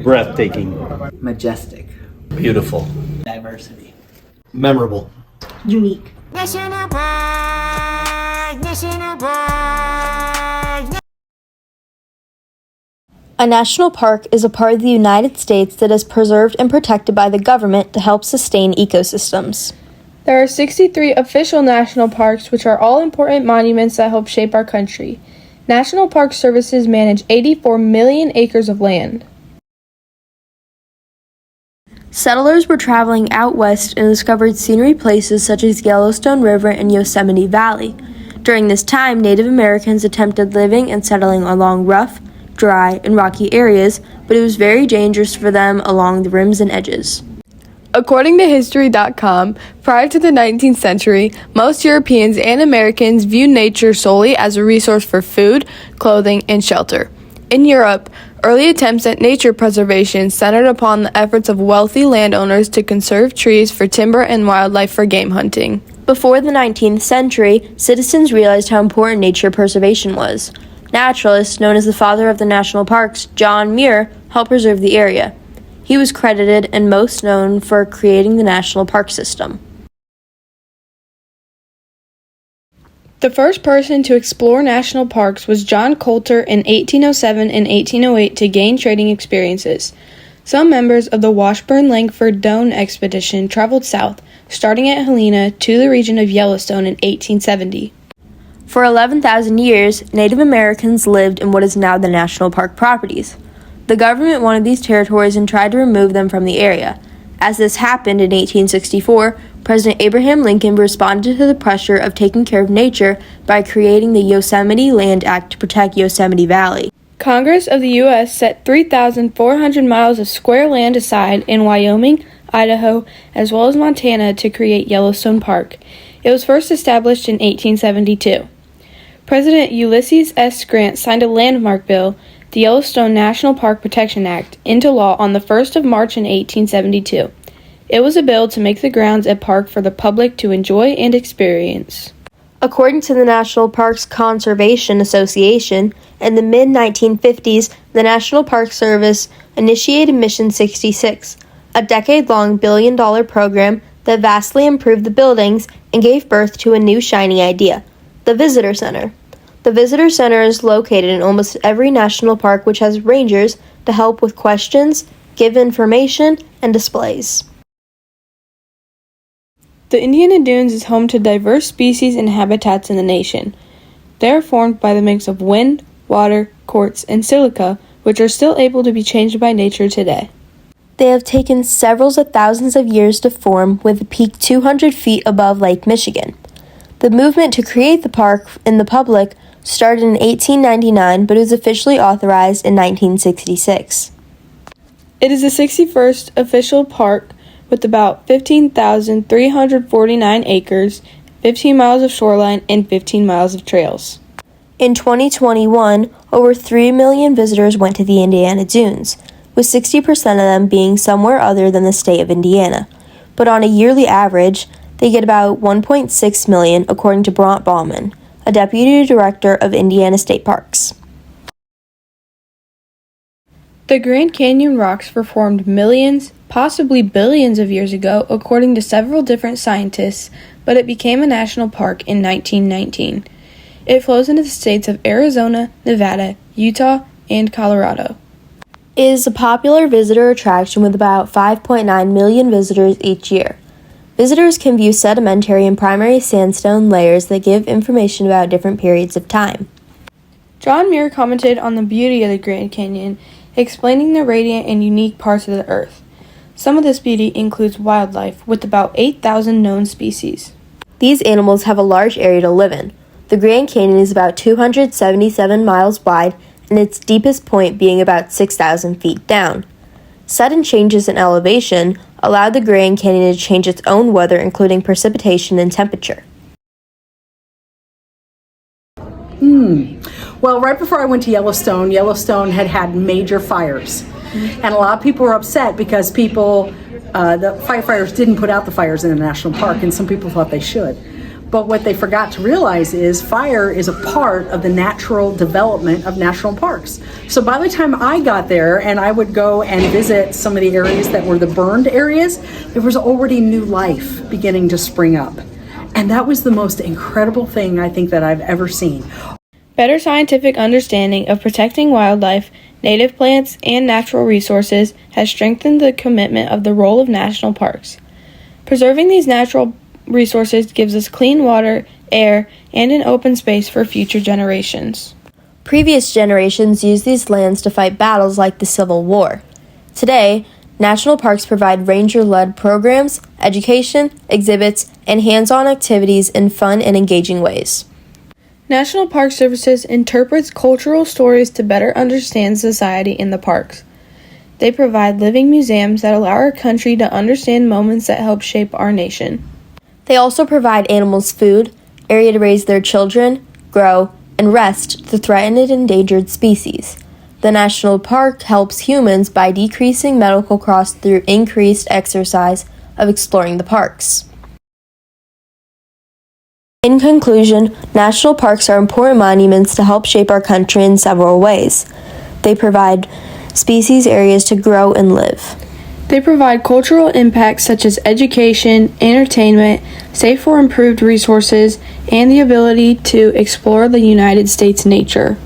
Breathtaking. Majestic. Beautiful. Diversity. Memorable. Unique. A national park is a part of the United States that is preserved and protected by the government to help sustain ecosystems. There are 63 official national parks, which are all important monuments that help shape our country. National Park Services manage 84 million acres of land. Settlers were traveling out west and discovered scenery places such as Yellowstone River and Yosemite Valley. During this time, Native Americans attempted living and settling along rough, dry, and rocky areas, but it was very dangerous for them along the rims and edges. According to History.com, prior to the 19th century, most Europeans and Americans viewed nature solely as a resource for food, clothing, and shelter. In Europe, early attempts at nature preservation centered upon the efforts of wealthy landowners to conserve trees for timber and wildlife for game hunting. Before the 19th century, citizens realized how important nature preservation was. Naturalist, known as the father of the national parks, John Muir, helped preserve the area. He was credited and most known for creating the national park system. The first person to explore national parks was John Coulter in 1807 and 1808 to gain trading experiences. Some members of the Washburn-Langford-Doane expedition traveled south, starting at Helena to the region of Yellowstone in 1870. For 11,000 years, Native Americans lived in what is now the national park properties. The government wanted these territories and tried to remove them from the area. As this happened in 1864, President Abraham Lincoln responded to the pressure of taking care of nature by creating the Yosemite Land Act to protect Yosemite Valley. Congress of the U.S. set 3,400 miles of square land aside in Wyoming, Idaho, as well as Montana to create Yellowstone Park. It was first established in 1872. President Ulysses S. Grant signed a landmark bill, the Yellowstone National Park Protection Act, into law on the 1st of March in 1872. It was a bill to make the grounds a park for the public to enjoy and experience. According to the National Parks Conservation Association, in the mid-1950s, the National Park Service initiated Mission 66, a decade-long billion-dollar program that vastly improved the buildings and gave birth to a new shiny idea, the Visitor Center. The Visitor Center is located in almost every national park, which has rangers to help with questions, give information, and displays. The Indiana Dunes is home to diverse species and habitats in the nation. They are formed by the mix of wind, water, quartz, and silica, which are still able to be changed by nature today. They have taken several of thousands of years to form, with a peak 200 feet above Lake Michigan. The movement to create the park in the public started in 1899, but it was officially authorized in 1966. It is the 61st official park with about 15,349 acres, 15 miles of shoreline, and 15 miles of trails. In 2021, over 3 million visitors went to the Indiana Dunes, with 60% of them being somewhere other than the state of Indiana. But on a yearly average, they get about 1.6 million, according to Brant Bauman, a deputy director of Indiana State Parks. The Grand Canyon rocks were formed millions, possibly billions of years ago, according to several different scientists, but it became a national park in 1919. It flows into the states of Arizona, Nevada, Utah, and Colorado. It is a popular visitor attraction with about 5.9 million visitors each year. Visitors can view sedimentary and primary sandstone layers that give information about different periods of time. John Muir commented on the beauty of the Grand Canyon, explaining the radiant and unique parts of the earth. Some of this beauty includes wildlife, with about 8,000 known species. These animals have a large area to live in. The Grand Canyon is about 277 miles wide, and its deepest point being about 6,000 feet down. Sudden changes in elevation allowed the Grand Canyon to change its own weather, including precipitation and temperature. Well, right before I went to Yellowstone, Yellowstone had major fires. And a lot of people were upset because the firefighters didn't put out the fires in the national park, and some people thought they should. But what they forgot to realize is fire is a part of the natural development of national parks. So by the time I got there and I would go and visit some of the areas that were the burned areas, there was already new life beginning to spring up. And that was the most incredible thing I think that I've ever seen. Better scientific understanding of protecting wildlife, native plants, and natural resources has strengthened the commitment of the role of national parks. Preserving these natural resources gives us clean water, air, and an open space for future generations. Previous generations used these lands to fight battles like the Civil War. Today, national parks provide ranger-led programs, education, exhibits, and hands-on activities in fun and engaging ways. National Park Services interprets cultural stories to better understand society in the parks. They provide living museums that allow our country to understand moments that help shape our nation. They also provide animals food, area to raise their children, grow, and rest to threatened and endangered species. The national park helps humans by decreasing medical costs through increased exercise of exploring the parks. In conclusion, national parks are important monuments to help shape our country in several ways. They provide species areas to grow and live. They provide cultural impacts such as education, entertainment, safe or improved resources, and the ability to explore the United States nature.